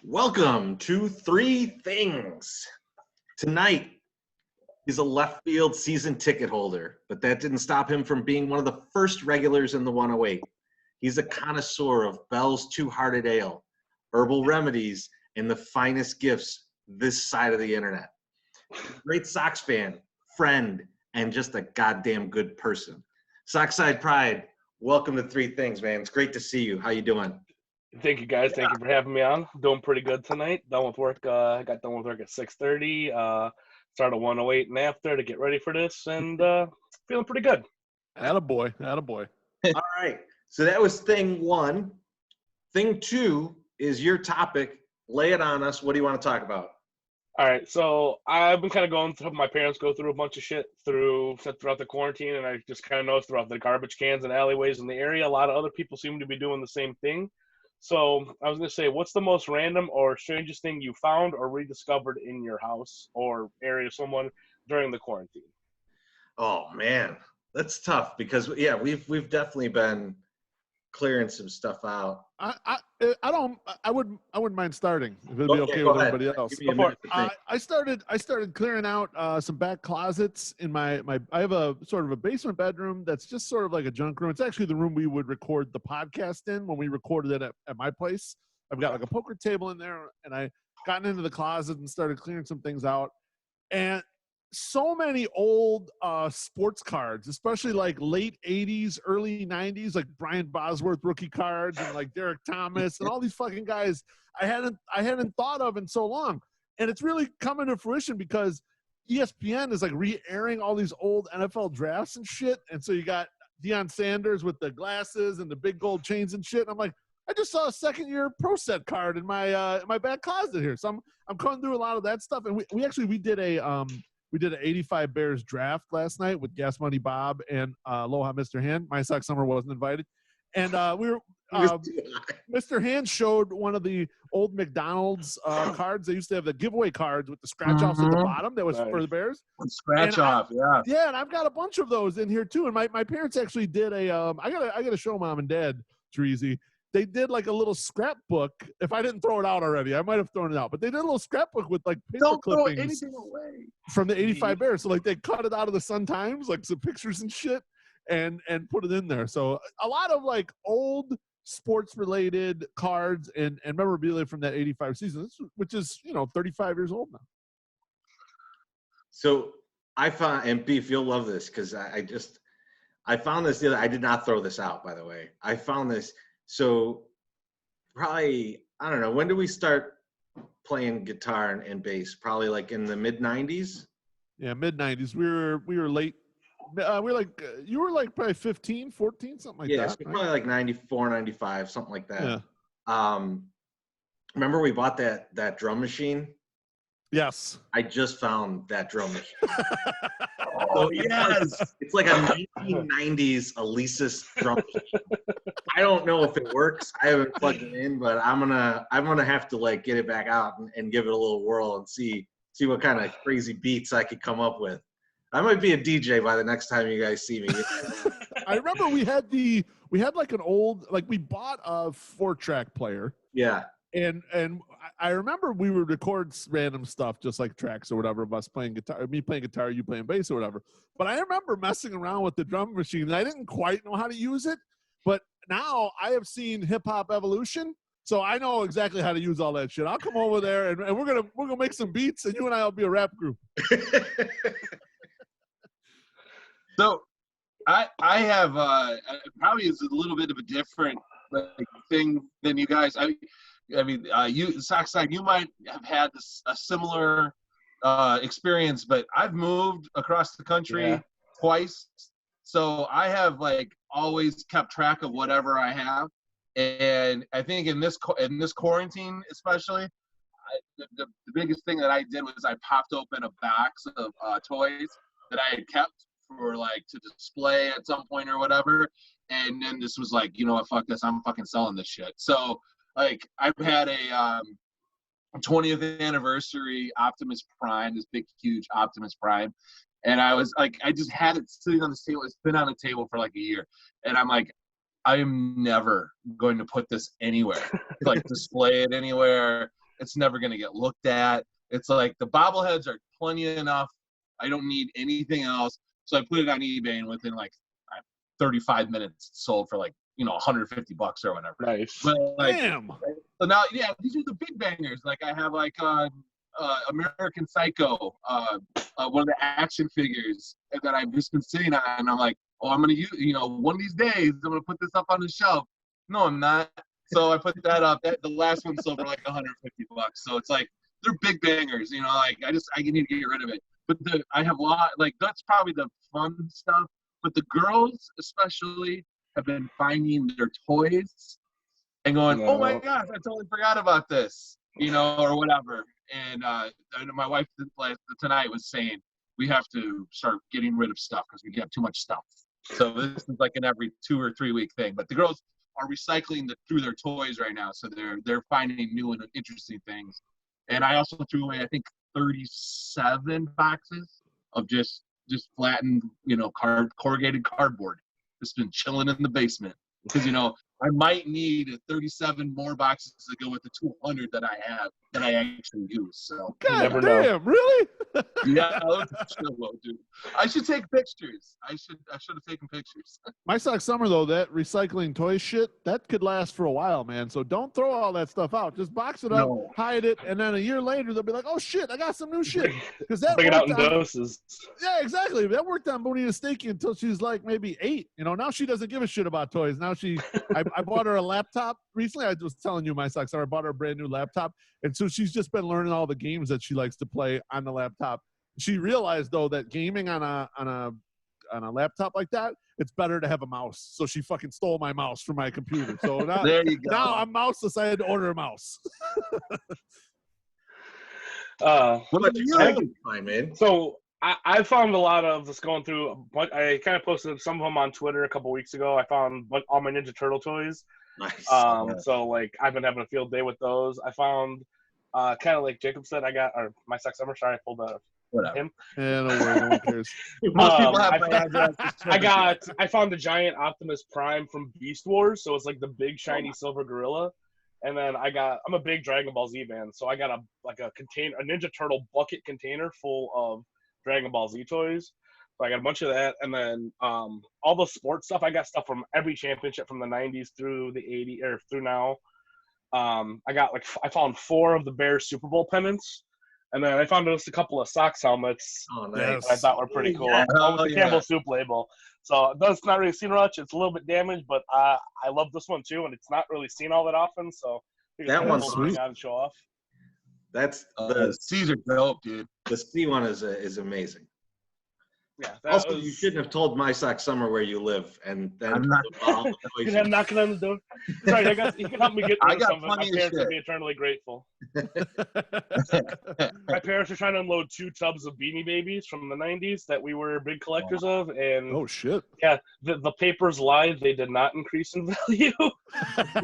Welcome to Three Things. Tonight, he's a left field season ticket holder, but that didn't stop him from being one of the first regulars in the 108. He's a connoisseur of Bell's Two-Hearted Ale, herbal remedies, and the finest gifts this side of the internet. Great Sox fan, friend, and just a goddamn good person. Sockside Pride, welcome to Three Things, man. It's great to see you. How you doing? Thank you, guys. Thank you for having me on. Doing pretty good tonight. Done with work. Got done with work at 6:30. Started 108 and after to get ready for this, and feeling pretty good. Attaboy. All right. So that was thing one. Thing two is your topic. Lay it on us. What do you want to talk about? All right. So I've been kind of going through. My parents go through a bunch of shit throughout the quarantine, and I just kind of noticed throughout the garbage cans and alleyways in the area, a lot of other people seem to be doing the same thing. So I was going to say, what's the most random or strangest thing you found or rediscovered in your house or area of someone during the quarantine? Oh man, that's tough because we've definitely been clearing some stuff out. I wouldn't mind starting if it'd be okay go with ahead. everybody else. Give me a minute to think. I started clearing out some back closets in my I have a sort of a basement bedroom that's just sort of like a junk room. It's actually the room we would record the podcast in when we recorded it at my place. I've got like a poker table in there, and I gotten into the closet and started clearing some things out. And so many old sports cards, especially like late 80s, early 90s, like Brian Bosworth rookie cards and like Derek Thomas and all these fucking guys I hadn't thought of in so long. And it's really coming to fruition because ESPN is like re-airing all these old NFL drafts and shit. And so you got Deion Sanders with the glasses and the big gold chains and shit. And I'm like, I just saw a second-year pro set card in my back closet here. So I'm going through a lot of that stuff. And we did an 85 Bears draft last night with Gas Money Bob and Aloha Mr. Hand. My Sox Summer wasn't invited. And Mr. Hand showed one of the old McDonald's cards. They used to have the giveaway cards with the scratch-offs at the bottom. That was for the Bears. Scratch-off, yeah. Yeah, and I've got a bunch of those in here, too. And my parents actually did I gotta show Mom and Dad, Teresi. They did like a little scrapbook. If I didn't throw it out already, I might have thrown it out. But they did a little scrapbook with like paper clippings from the 85 Bears. So like they cut it out of the Sun-Times, like some pictures and shit, and put it in there. So a lot of like old sports-related cards and memorabilia from that 85 season, which is 35 years old now. So I found, and Beef, you'll love this because I found this the other. I did not throw this out, by the way. I found this. So probably, I don't know, when did we start playing guitar and bass? Probably like in the mid-90s? Yeah, mid-90s. We were late. You were like probably 15, 14, something like that. Yeah, so probably like 94, 95, something like that. Yeah. Remember we bought that drum machine? Yes. I just found that drum machine. Oh, yes. It's like a 1990s Alesis drum machine. I don't know if it works. I haven't plugged it in, but I'm gonna have to like get it back out and give it a little whirl and see what kind of crazy beats I could come up with. I might be a DJ by the next time you guys see me. I remember we had like an old, like we bought a 4-track player. Yeah. And I remember we would record random stuff, just like tracks or whatever of us playing guitar, me playing guitar, you playing bass or whatever. But I remember messing around with the drum machine, and I didn't quite know how to use it. But now I have seen Hip Hop Evolution, so I know exactly how to use all that shit. I'll come over there, and we're gonna make some beats, and you and I will be a rap group. So I have probably is a little bit of a different thing than you guys. I mean, you Sockside, you might have had a similar experience, but I've moved across the country twice, so I have like always kept track of whatever I have. And I think in this quarantine, especially, the biggest thing that I did was I popped open a box of toys that I had kept for like to display at some point or whatever. And then this was like, you know what, fuck this, I'm fucking selling this shit. So like I've had a 20th anniversary Optimus Prime, this big, huge Optimus Prime. And I was like, I just had it sitting on the table. It's been on the table for like a year. And I'm like, I am never going to put this anywhere, like display it anywhere. It's never going to get looked at. It's like the bobbleheads are plenty enough. I don't need anything else. So I put it on eBay, and within like 35 minutes, it's sold for like, $150 or whatever. Nice. But like, Damn. so now, yeah, these are the big bangers. Like I have like American Psycho, one of the action figures that I've just been sitting on, and I'm like, oh, I'm gonna use, one of these days I'm gonna put this up on the shelf. No, I'm not. So I put that up. The last one sold for like $150. So it's like they're big bangers. Like I need to get rid of it. But I have a lot, like that's probably the fun stuff. But the girls especially have been finding their toys and going, oh my gosh, I totally forgot about this, or whatever. And my wife tonight was saying we have to start getting rid of stuff because we have too much stuff. So this is like an every 2 or 3 week thing. But the girls are recycling through their toys right now, so they're finding new and interesting things. And I also threw away, I think, 37 boxes of just flattened, corrugated cardboard. It's been chilling in the basement because I might need 37 more boxes to go with the 200 that I have that I actually use. So God never damn, know. really? yeah, dude. I should take pictures. I should have taken pictures. My Sock Summer, though, that recycling toy shit, that could last for a while, man. So don't throw all that stuff out. Just box it up, No. hide it, and then a year later, they'll be like, oh, shit, I got some new shit. Because that Bring it out in worked on- doses. Yeah, exactly. That worked on Bonita Stakey until she was like maybe 8. Now she doesn't give a shit about toys. Now I bought her a laptop recently. I was telling you, my Sock Summer, I bought her a brand new laptop. And so she's just been learning all the games that she likes to play on the laptop. She realized though that gaming on a laptop like that, it's better to have a mouse. So she fucking stole my mouse from my computer. So now, There you go. now I'm mouseless. I had to order a mouse. What about you? Time, man. So I found a lot of this going through. I kind of posted some of them on Twitter a couple weeks ago. I found all my Ninja Turtle toys. Nice. So like I've been having a field day with those. I found kind of like Jacob said, my Sock Summer. Sorry, I pulled him. Yeah, no worry, no one cares. Most people have my address. I found the giant Optimus Prime from Beast Wars, so it's like the big shiny silver gorilla. And then I'm a big Dragon Ball Z fan, so I got a Ninja Turtle bucket container full of Dragon Ball Z toys. So I got a bunch of that, and then all the sports stuff. I got stuff from every championship from the '90s through the '80s or through now. I found 4 of the Bears Super Bowl pennants, and then I found just a couple of Sox helmets. Oh, nice. That I thought were pretty cool. Yeah. With the Campbell Soup label. So that's not really seen much. It's a little bit damaged, but I love this one too, and it's not really seen all that often. So That one's sweet. On show off. That's The Caesar dope, dude. the C one is amazing. Yeah. Also, you shouldn't have told My Sock Summer where you live, and then I'm not- You can have knocking on the door. Sorry, you can help me get I rid of got some of it. My plenty of parents would shit. be eternally grateful. My parents were trying to unload 2 tubs of Beanie Babies from the '90s that we were big collectors of, and Oh shit. yeah, the papers lied. They did not increase in value.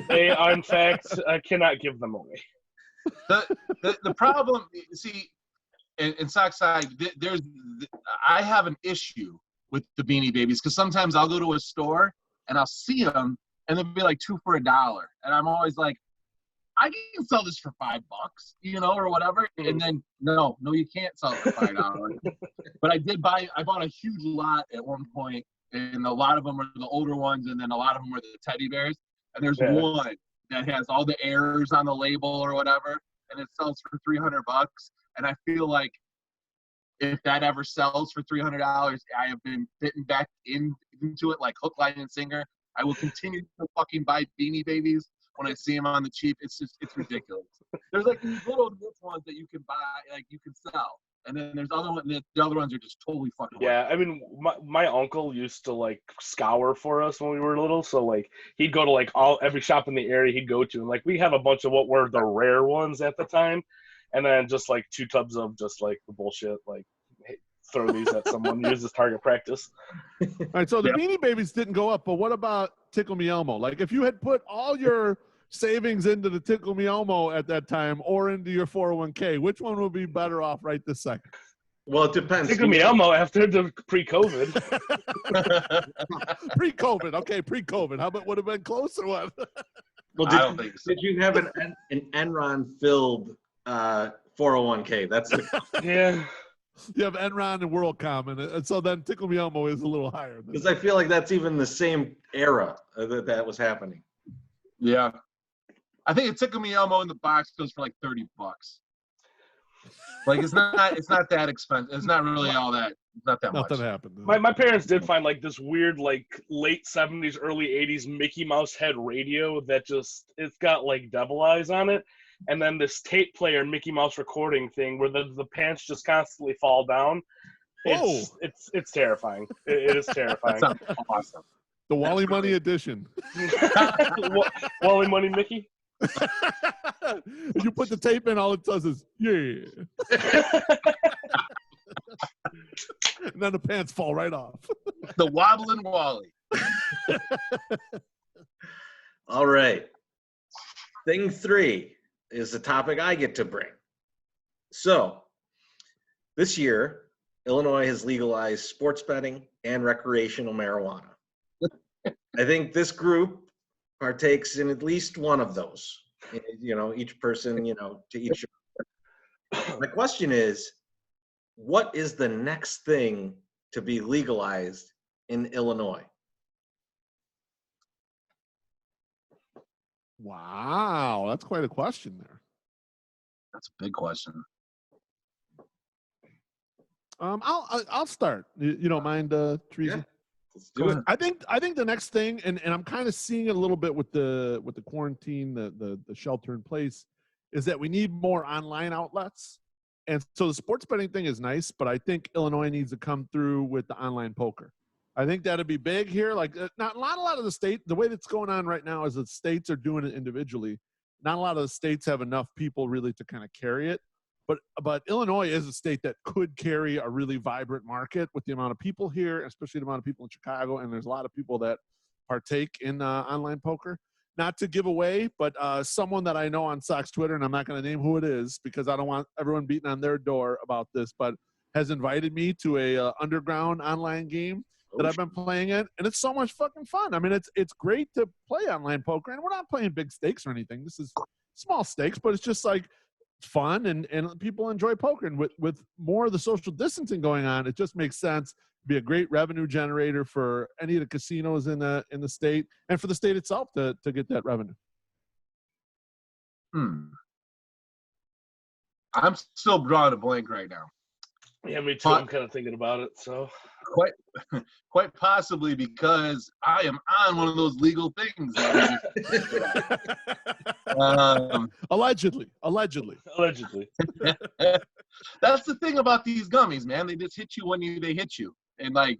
They are, in fact, I cannot give them away. The problem, see, in Sockside, I have an issue with the Beanie Babies because sometimes I'll go to a store and I'll see them and they'll be like 2 for $1, and I'm always like, I can sell this for $5, or whatever. And then no, you can't sell it for $5. But I bought a huge lot at one point, and a lot of them are the older ones, and then a lot of them are the teddy bears. And there's one that has all the errors on the label or whatever, and it sells for $300. And I feel like if that ever sells for $300, I have been fitting back into it like hook, line, and sinker. I will continue to fucking buy Beanie Babies when I see them on the cheap. It's ridiculous. There's like these little niche ones that you can buy, like you can sell. And then there's other ones, the other ones are just totally fucking Yeah, I mean, my uncle used to like scour for us when we were little. So like he'd go to like every shop in the area he'd go to, and like we have a bunch of what were the rare ones at the time, and then just like 2 tubs of just like the bullshit, like hey, throw these at someone, use as target practice. All right, so the Beanie Babies didn't go up, but what about Tickle Me Elmo? Like if you had put all your savings into the Tickle Me Elmo at that time or into your 401k, which one would be better off right this second? Well, it depends. Tickle Me Elmo after the pre-COVID. Pre-COVID, okay, pre-COVID. How about would have been close or what? Well, I don't think so. did you have an Enron-filled 401k. That's the Yeah. You have Enron and WorldCom, and so then Tickle Me Elmo is a little higher. Than because I feel like that's even the same era that was happening. Yeah. I think it Tickle Me Elmo in the box goes for like $30. Like it's not that expensive. It's not really all that. It's not that Nothing much. happened. My parents did find like this weird like late 70s, early 80s Mickey Mouse head radio that just it's got like devil eyes on it. And then this tape player Mickey Mouse recording thing where the pants just constantly fall down. It's terrifying. It is terrifying. That sounds awesome. The Wally Money edition. Wally Money Mickey? You put the tape in, all it does is, yeah. And then the pants fall right off. The wobbling Wally. All right. Thing 3 is the topic I get to bring. So, this year, Illinois has legalized sports betting and recreational marijuana. I think this group partakes in at least one of those. Each person, to each. My question is, what is the next thing to be legalized in Illinois? Wow, that's quite a question there. That's a big question. I'll start. You don't mind, Teresa? Yeah, let's do it. I think the next thing, and I'm kind of seeing it a little bit with the quarantine, the shelter in place, is that we need more online outlets. And so the sports betting thing is nice, but I think Illinois needs to come through with the online poker. I think that'd be big here. Like not a lot of the state, the way that's going on right now is that states are doing it individually. Not a lot of the states have enough people really to kind of carry it. But Illinois is a state that could carry a really vibrant market with the amount of people here, especially the amount of people in Chicago. And there's a lot of people that partake in online poker. Not to give away, but someone that I know on Sox Twitter, and I'm not going to name who it is because I don't want everyone beating on their door about this, but has invited me to a underground online game that I've been playing it, and it's so much fucking fun. I mean, it's great to play online poker, and we're not playing big stakes or anything. This is small stakes, but it's just like fun, and people enjoy poker. And with more of the social distancing going on, it just makes sense. Be a great revenue generator for any of the casinos in the state, and for the state itself to get that revenue. I'm still drawing a blank right now. Yeah, me too. I'm kind of thinking about it. So quite possibly because I am on one of those legal things. Allegedly. That's the thing about these gummies, man. They just hit you when they hit you, and like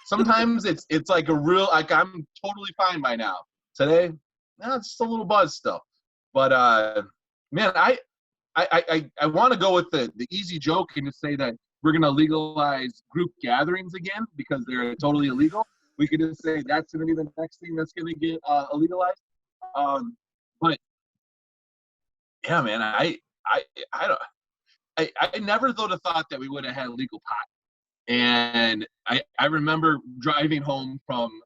sometimes it's like a real, like I'm totally fine by now. Today, it's just a little buzz still, but man, I want to go with the easy joke and just say that we're going to legalize group gatherings again because they're totally illegal. We could just say that's going to be the next thing that's going to get illegalized. But yeah, man, I never would have thought that we would have had legal pot. And I remember driving home from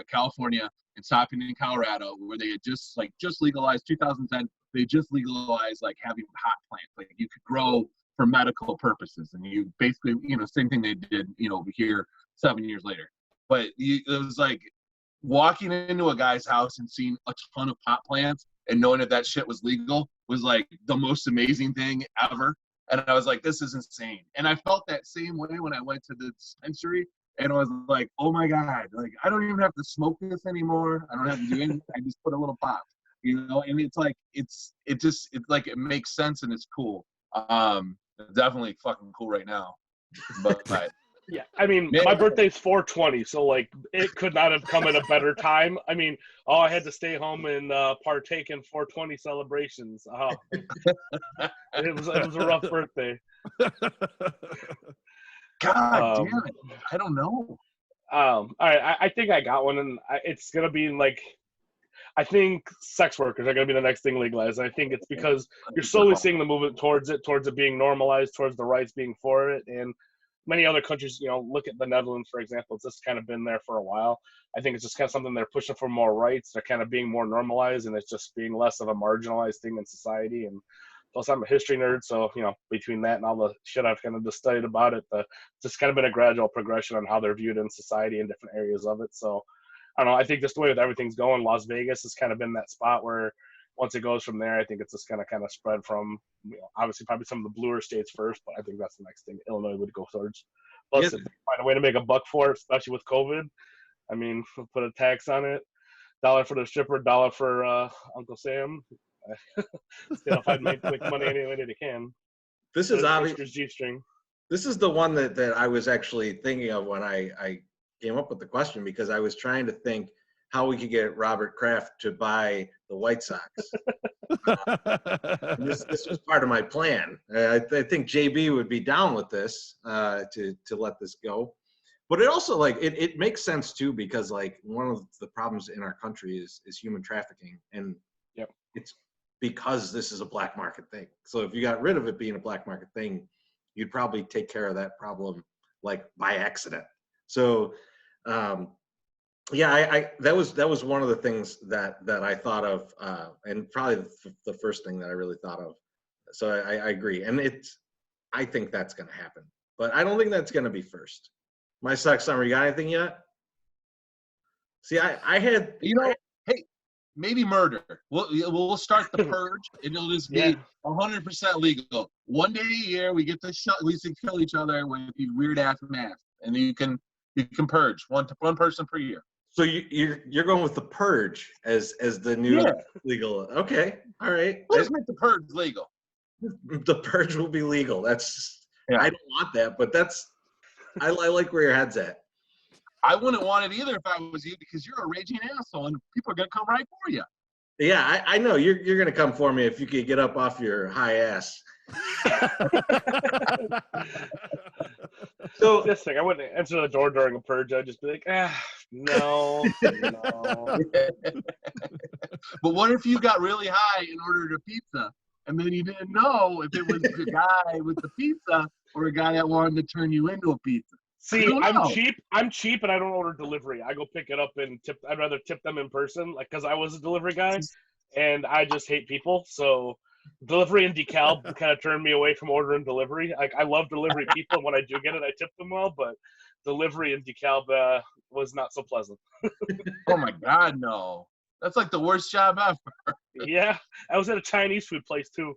California and stopping in Colorado where they had just legalized 2010. They just legalized like having pot plants, like you could grow for medical purposes, and you basically, same thing they did, over here 7 years later. But it was like walking into a guy's house and seeing a ton of pot plants and knowing that shit was legal was like the most amazing thing ever. And I was like, this is insane. And I felt that same way when I went to the dispensary, and I was like, oh my God, like I don't even have to smoke this anymore. I don't have to do anything. I just put a little pot. And it's like it's like it makes sense and it's cool. It's definitely fucking cool right now. But yeah, I mean, my birthday's 4/20, so like it could not have come at a better time. I mean, I had to stay home and partake in 4/20 celebrations. It was a rough birthday. God damn it, I don't know. All right, I think I got one, and it's gonna be like. I think sex workers are going to be the next thing legalized. I think it's because you're slowly seeing the movement towards it being normalized, towards the rights being for it. And many other countries, look at the Netherlands, for example. It's just kind of been there for a while. I think it's just kind of something they're pushing for more rights. They're kind of being more normalized, and it's just being less of a marginalized thing in society. And Plus, I'm a history nerd, so between that and all the shit I've kind of just studied about it, it's just kind of been a gradual progression on how they're viewed in society in different areas of it. So, I don't know. I think just the way with everything's going, Las Vegas has kind of been that spot where once it goes from there, I think it's just going to kind of spread from, obviously probably some of the bluer states first, but I think that's the next thing Illinois would go towards. Plus, if they find a way to make a buck for it, especially with COVID, I mean, put a tax on it, $1 for the stripper, $1 for Uncle Sam. Still, if I'd make money any way they can. This is obvious. G-string. This is the one that I was actually thinking of when I came up with the question, because I was trying to think how we could get Robert Kraft to buy the White Sox. This was part of my plan. I think JB would be down with this to let this go. But it also it makes sense too, because one of the problems in our country is human trafficking, and it's because this is a black market thing. So if you got rid of it being a black market thing, you'd probably take care of that problem by accident. So that was one of the things that I thought of, and probably the first thing that I really thought of. So I agree, and I think that's going to happen, but I don't think that's going to be first. My Sox Summer, you got anything yet? See, I had hey, maybe murder. We'll start the purge, and it'll just be 100% legal. One day a year, we get to kill each other with these weird ass masks, and you can purge one person per year. So you're going with the purge as the new legal? Okay, all right. Let's make the purge legal. The purge will be legal. I don't want that, but I like where your head's at. I wouldn't want it either if I was you, because you're a raging asshole and people are gonna come right for you. Yeah, I know you're gonna come for me if you could get up off your high ass. So this thing, I wouldn't answer the door during a purge. I'd just be like, no. But what if you got really high and ordered a pizza, and then you didn't know if it was the guy with the pizza or a guy that wanted to turn you into a pizza? See, I'm cheap, and I don't order delivery. I go pick it up and tip. I'd rather tip them in person, because I was a delivery guy, and I just hate people. So delivery and decal kind of turned me away from ordering delivery. I love delivery people, and when I do get it, I tip them well. But delivery and decal was not so pleasant. Oh my God, no! That's like the worst job ever. Yeah, I was at a Chinese food place too.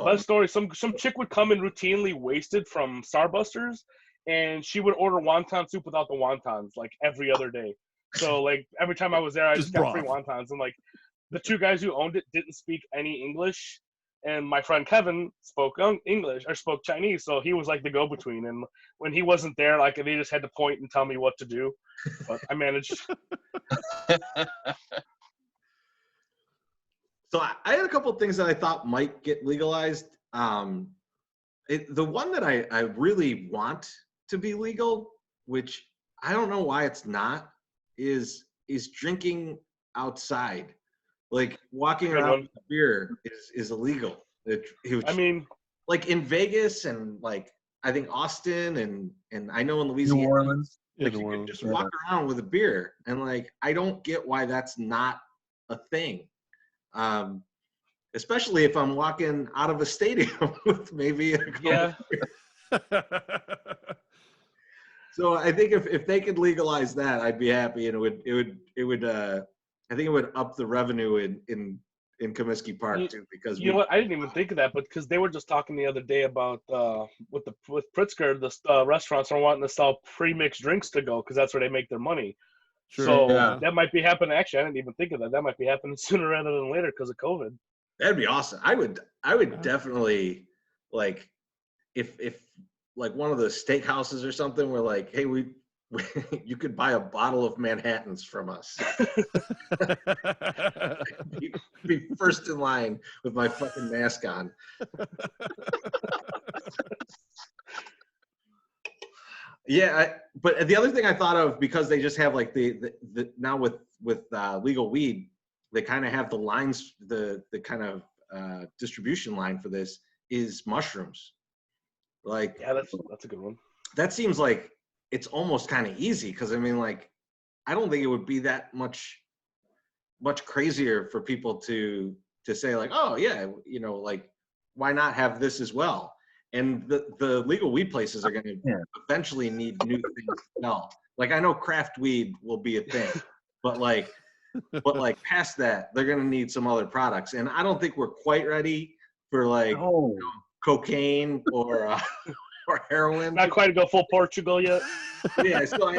Best story: some chick would come in routinely wasted from Starbusters, and she would order wonton soup without the wontons every other day. So every time I was there, I just got free wontons, and the two guys who owned it didn't speak any English, and my friend Kevin spoke English or spoke Chinese, so he was the go-between. And when he wasn't there, they just had to point and tell me what to do, but I managed. So I had a couple of things that I thought might get legalized. The one that I really want to be legal, which I don't know why it's not, is drinking outside. Walking around with a beer is illegal. I mean, in Vegas and I think Austin and I know in Louisiana, New Orleans, you can just walk around with a beer, and I don't get why that's not a thing. Especially if I'm walking out of a stadium with maybe a couple beers. So I think if they could legalize that, I'd be happy, and it would I think it would up the revenue in Comiskey Park too, because you know what, I didn't even think of that, but because they were just talking the other day about with Pritzker, the restaurants are wanting to sell pre-mixed drinks to go because that's where they make their money. Sure, so that might be happening. Actually, I didn't even think of that. That might be happening sooner rather than later because of COVID. That'd be awesome. I would definitely if one of the steakhouses or something were hey, you could buy a bottle of Manhattans from us. be first in line with my fucking mask on. Yeah, but the other thing I thought of, because they just have the now with legal weed, they kind of have the lines, the kind of distribution line for this is mushrooms. Yeah, that's a good one. That seems like it's almost kind of easy, because I mean, I don't think it would be that much crazier for people to to say like, oh yeah, like why not have this as well? And the legal weed places are going to eventually need new things to sell. Like I know craft weed will be a thing, but like past that, they're going to need some other products. And I don't think we're quite ready for like cocaine or heroin. Not quite to go full Portugal yet. Yeah, so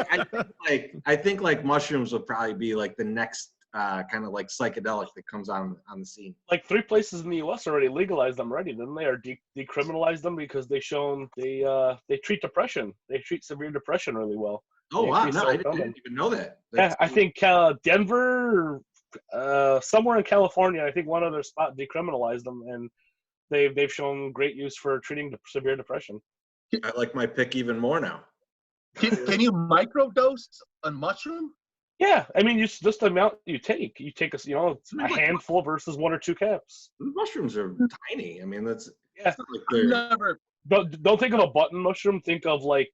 I think like mushrooms will probably be like the next kind of like psychedelic that comes on the scene. Like 3 places in the U.S. already legalized them already, didn't they? Or decriminalized them because they treat depression. They treat severe depression really well. Oh wow! No, I didn't even know that. Yeah, I think Denver, somewhere in California, I think one other spot decriminalized them, and they've shown great use for treating severe depression. I like my pick even more now. Can you microdose a mushroom? Yeah, I mean, just the amount you take. You take a handful versus 1 or 2 caps. Mushrooms are tiny. I mean, that's yeah. Like they're... Don't think of a button mushroom. Think of like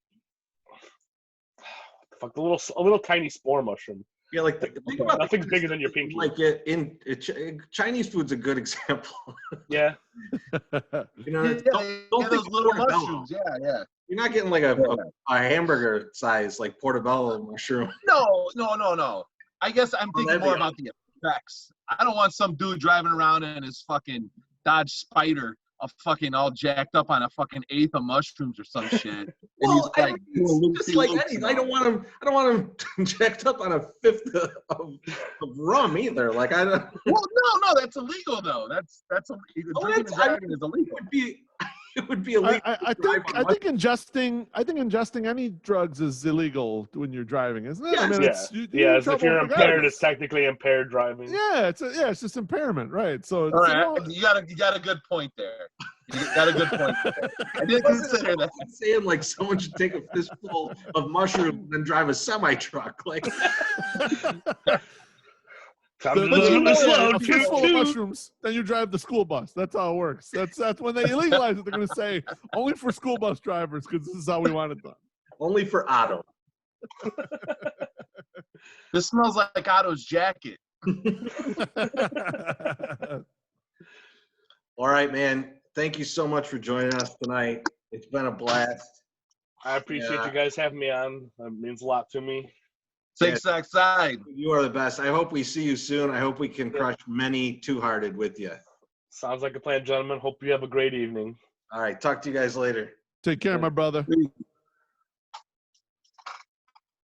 a little tiny spore mushroom. Yeah, like think about nothing's bigger than your pinky. Like Chinese food's a good example. Yeah. Don't think those little mushrooms. Yeah. You're not getting like a hamburger size like portobello mushroom. No. I guess I'm thinking more about the effects. I don't want some dude driving around in his fucking Dodge Spider, fucking all jacked up on a fucking 1/8 of mushrooms or some shit. Well, just like Eddie, I don't want him jacked up on a 1/5 of rum either. Like I don't. Well, no, that's illegal though. That's illegal. Drinking and driving is illegal. It would be illegal. I think ingesting any drugs is illegal when you're driving, isn't it? Yeah, I mean, if you're impaired, it's technically impaired driving. Yeah, it's just impairment, right? So all right, you got a good point there. You got a good point there. I didn't consider that. I'm saying like someone should take a fistful of mushrooms and then drive a semi truck, like. A fistful of mushrooms, then you drive the school bus. That's how it works. That's when they legalize it. They're going to say only for school bus drivers because this is how we want it done. Only for Otto. This smells like Otto's jacket. All right, man. Thank you so much for joining us tonight. It's been a blast. I appreciate you guys having me on. That means a lot to me. Six side. You are the best. I hope we see you soon. I hope we can crush many two-hearted with you. Sounds like a plan, gentlemen. Hope you have a great evening. All right. Talk to you guys later. Take care, my brother.